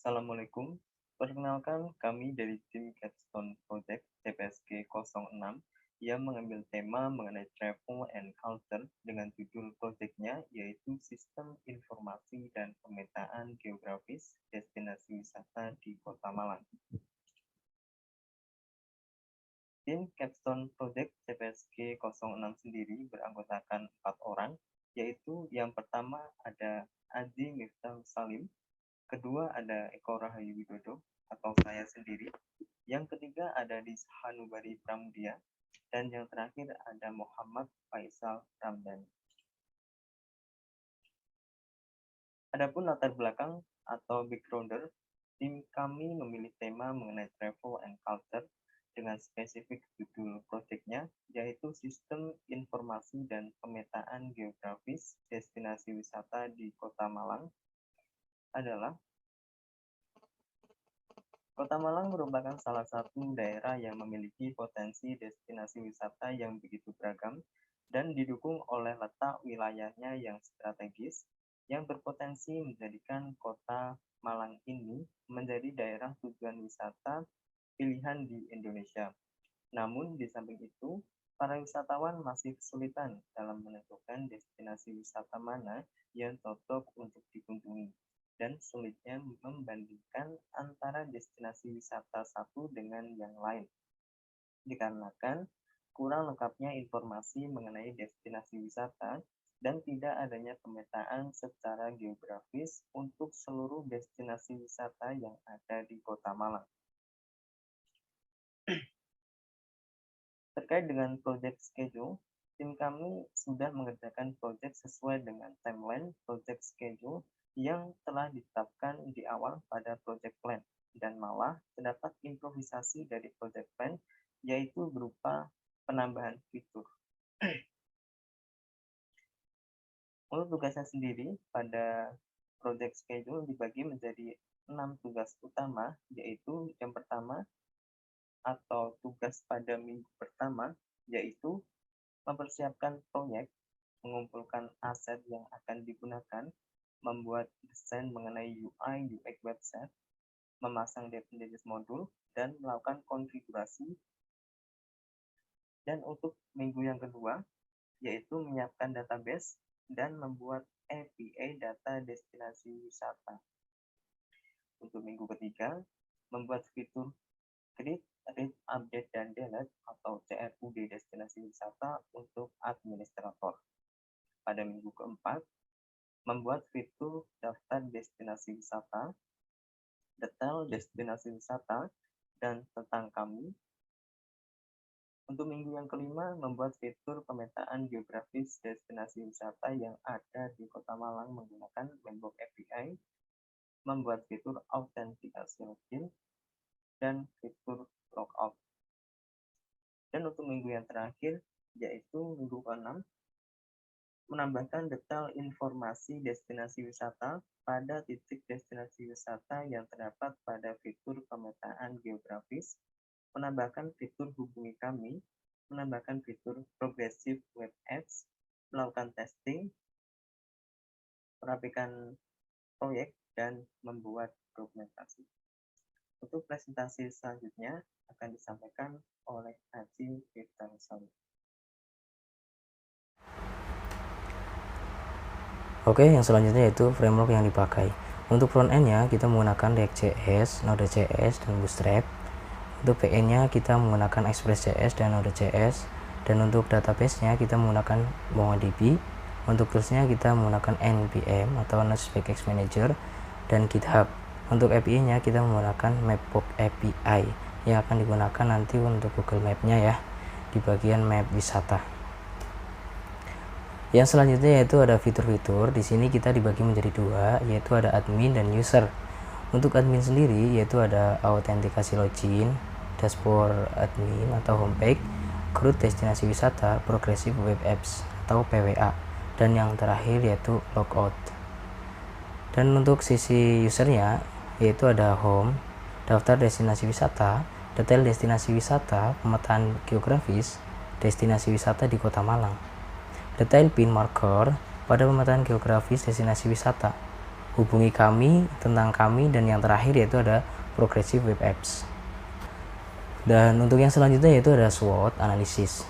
Assalamualaikum. Perkenalkan, kami dari tim Capstone Project CPSG 06 yang mengambil tema mengenai travel and culture dengan judul proyeknya yaitu Sistem Informasi dan Pemetaan Geografis Destinasi Wisata di Kota Malang. Tim Capstone Project CPSG 06 sendiri beranggotakan 4 orang, yaitu yang pertama ada Aji Miftah Salim, kedua ada Eko Rahayu Widodo atau saya sendiri, yang ketiga ada Hanubari Pramudia, dan yang terakhir ada Muhammad Faisal Ramdhani. Adapun latar belakang atau backgrounder, tim kami memilih tema mengenai travel and culture dengan spesifik judul proyeknya, yaitu Sistem Informasi dan Pemetaan Geografis Destinasi Wisata di Kota Malang adalah Kota Malang merupakan salah satu daerah yang memiliki potensi destinasi wisata yang begitu beragam dan didukung oleh letak wilayahnya yang strategis yang berpotensi menjadikan Kota Malang ini menjadi daerah tujuan wisata pilihan di Indonesia. Namun di samping itu, para wisatawan masih kesulitan dalam menentukan destinasi wisata mana yang cocok untuk dikunjungi dan sulitnya membandingkan antara destinasi wisata satu dengan yang lain. Dikarenakan kurang lengkapnya informasi mengenai destinasi wisata dan tidak adanya pemetaan secara geografis untuk seluruh destinasi wisata yang ada di Kota Malang. Terkait dengan project schedule, tim kami sudah mengerjakan project sesuai dengan timeline project schedule yang telah ditetapkan di awal pada project plan, dan malah terdapat improvisasi dari project plan, yaitu berupa penambahan fitur. Untuk tugasnya sendiri, pada project schedule dibagi menjadi 6 tugas utama, yaitu yang pertama, atau tugas pada minggu pertama, yaitu mempersiapkan proyek, mengumpulkan aset yang akan digunakan, membuat desain mengenai UI UX website, memasang database modul, dan melakukan konfigurasi. Dan untuk minggu yang kedua, yaitu menyiapkan database dan membuat API data destinasi wisata. Untuk minggu ketiga, membuat fitur Create, Read, Update, dan Delete atau CRUD destinasi wisata untuk administrator. Pada minggu keempat, membuat fitur daftar destinasi wisata, detail destinasi wisata, dan tentang kami. Untuk minggu yang kelima, membuat fitur pemetaan geografis destinasi wisata yang ada di Kota Malang menggunakan Webbox API, membuat fitur autentikasi login, dan fitur logout. Dan untuk minggu yang terakhir, yaitu minggu ke-6, menambahkan detail informasi destinasi wisata pada titik destinasi wisata yang terdapat pada fitur pemetaan geografis, menambahkan fitur hubungi kami, menambahkan fitur progressive web apps, melakukan testing, merapikan proyek, dan membuat dokumentasi. Untuk presentasi selanjutnya akan disampaikan oleh Aji Miftah Salim. Oke, yang selanjutnya yaitu framework yang dipakai. Untuk front end-nya kita menggunakan React.js, Node.js, dan Bootstrap. Untuk backend-nya kita menggunakan Express.js dan Node.js. Dan untuk database-nya kita menggunakan MongoDB. Untuk tools-nya kita menggunakan NPM atau Node.js Manager dan GitHub. Untuk API-nya kita menggunakan Mapbox API yang akan digunakan nanti untuk Google Map-nya ya, di bagian map wisata. Yang selanjutnya yaitu ada fitur-fitur. Di sini kita dibagi menjadi dua, yaitu ada admin dan user. Untuk admin sendiri yaitu ada autentikasi login, dashboard admin atau homepage, CRUD destinasi wisata, progressive web apps atau PWA, dan yang terakhir yaitu logout. Dan untuk sisi usernya yaitu ada home, daftar destinasi wisata, detail destinasi wisata, pemetaan geografis destinasi wisata di Kota Malang, detail pin marker pada pemetaan geografis destinasi wisata, hubungi kami, tentang kami, dan yang terakhir yaitu ada progressive web apps. Dan untuk yang selanjutnya yaitu ada SWOT analysis.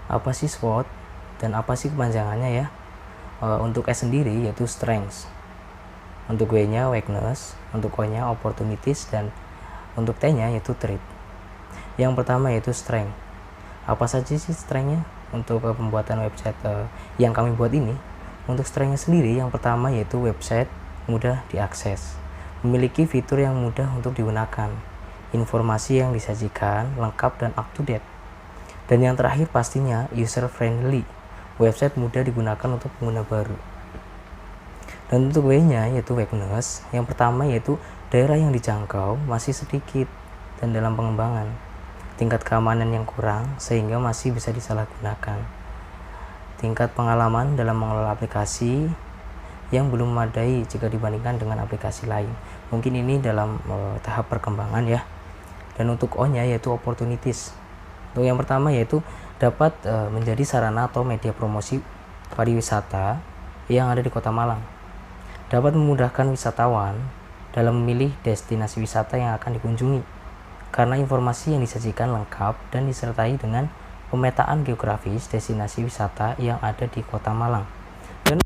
Apa sih SWOT dan apa sih kepanjangannya ya? Untuk S sendiri yaitu strengths, untuk W-nya weakness, untuk O-nya opportunities, dan untuk T-nya yaitu threat. Yang pertama yaitu strength. Apa saja sih strength-nya untuk pembuatan website yang kami buat ini? Untuk strength-nya sendiri yang pertama yaitu website mudah diakses, memiliki fitur yang mudah untuk digunakan, informasi yang disajikan lengkap dan up to date, dan yang terakhir pastinya user friendly, website mudah digunakan untuk pengguna baru. Dan untuk W-nya yaitu weakness, yang pertama yaitu daerah yang dijangkau masih sedikit dan dalam pengembangan, tingkat keamanan yang kurang sehingga masih bisa disalahgunakan, tingkat pengalaman dalam mengelola aplikasi yang belum memadai jika dibandingkan dengan aplikasi lain. Mungkin ini dalam tahap perkembangan ya. Dan untuk O-nya yaitu opportunities. Untuk yang pertama yaitu dapat menjadi sarana atau media promosi pariwisata yang ada di Kota Malang. Dapat memudahkan wisatawan dalam memilih destinasi wisata yang akan dikunjungi, karena informasi yang disajikan lengkap dan disertai dengan pemetaan geografis destinasi wisata yang ada di Kota Malang. Dan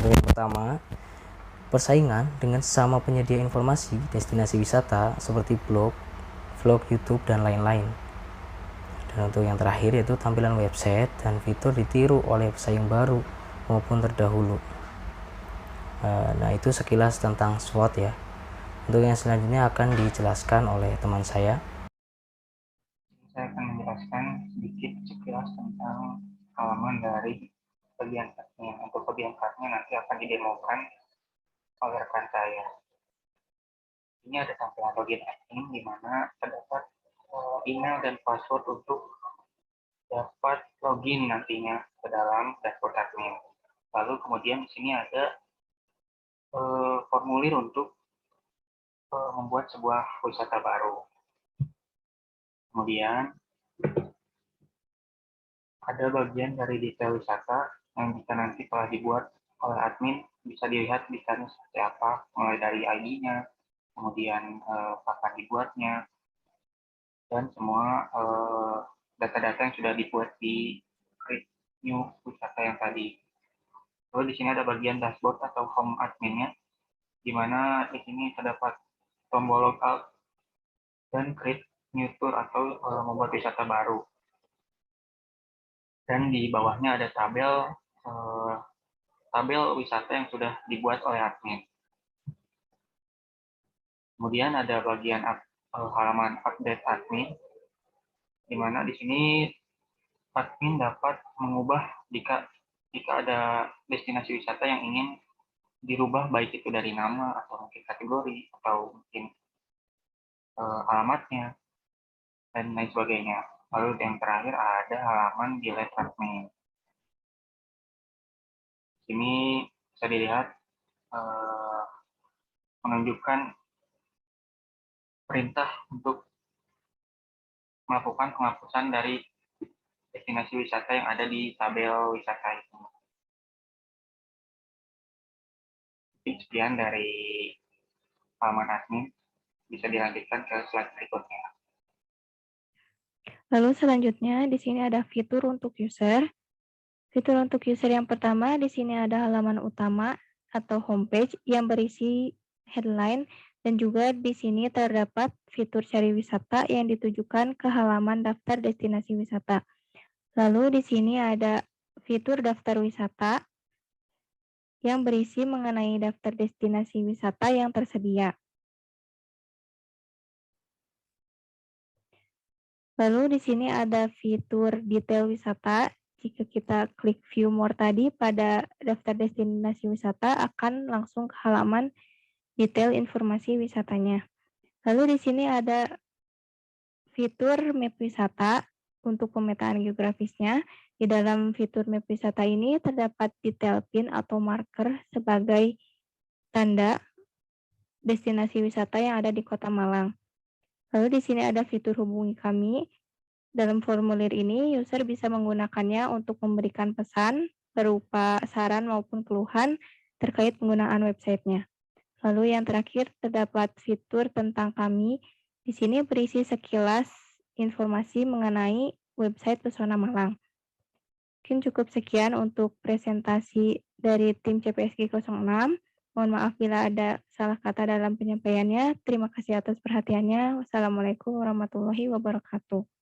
untuk yang pertama, persaingan dengan sesama penyedia informasi destinasi wisata seperti blog, vlog YouTube, dan lain-lain. Dan untuk yang terakhir yaitu tampilan website dan fitur ditiru oleh pesaing baru maupun terdahulu. Nah, itu sekilas tentang SWOT ya. Untuk yang selanjutnya akan dijelaskan oleh teman saya. Saya akan menjelaskan sedikit sekilas tentang halaman dari bagian card-nya. Untuk bagian card-nya nanti akan didemokan oleh rekan saya. Ini ada tampilan login admin di mana terdapat email dan password untuk dapat login nantinya ke dalam dashboard admin. Lalu kemudian di sini ada formulir untuk membuat sebuah wisata baru. Kemudian ada bagian dari detail wisata yang jika nanti telah dibuat oleh admin bisa dilihat desainnya seperti apa, mulai dari ID-nya, kemudian kapan dibuatnya, dan semua data-data yang sudah dibuat di create new wisata yang tadi. Lalu di sini ada bagian dashboard atau home adminnya, di mana di sini terdapat tombol logout dan create new tour atau membuat wisata baru. Dan di bawahnya ada tabel wisata yang sudah dibuat oleh admin. Kemudian ada bagian halaman update admin, di mana di sini admin dapat mengubah jika ada destinasi wisata yang ingin dirubah, baik itu dari nama atau mungkin kategori atau mungkin alamatnya dan lain sebagainya. Lalu yang terakhir ada halaman delete admin. Ini bisa dilihat menunjukkan perintah untuk melakukan penghapusan dari destinasi wisata yang ada di tabel wisata itu. Sekian dari halaman admin, bisa dilanjutkan ke slide berikutnya. Lalu selanjutnya di sini ada fitur untuk user. Fitur untuk user yang pertama di sini ada halaman utama atau homepage yang berisi headline, dan juga di sini terdapat fitur cari wisata yang ditujukan ke halaman daftar destinasi wisata. Lalu di sini ada fitur daftar wisata yang berisi mengenai daftar destinasi wisata yang tersedia. Lalu di sini ada fitur detail wisata. Jika kita klik view more tadi pada daftar destinasi wisata, akan langsung ke halaman detail informasi wisatanya. Lalu di sini ada fitur map wisata untuk pemetaan geografisnya. Di dalam fitur map wisata ini terdapat detail pin atau marker sebagai tanda destinasi wisata yang ada di Kota Malang. Lalu di sini ada fitur hubungi kami. Dalam formulir ini, user bisa menggunakannya untuk memberikan pesan, berupa saran maupun keluhan terkait penggunaan websitenya. Lalu yang terakhir, terdapat fitur tentang kami. Di sini berisi sekilas informasi mengenai website Pesona Malang. Mungkin cukup sekian untuk presentasi dari tim CPSG 06. Mohon maaf bila ada salah kata dalam penyampaiannya. Terima kasih atas perhatiannya. Wassalamualaikum warahmatullahi wabarakatuh.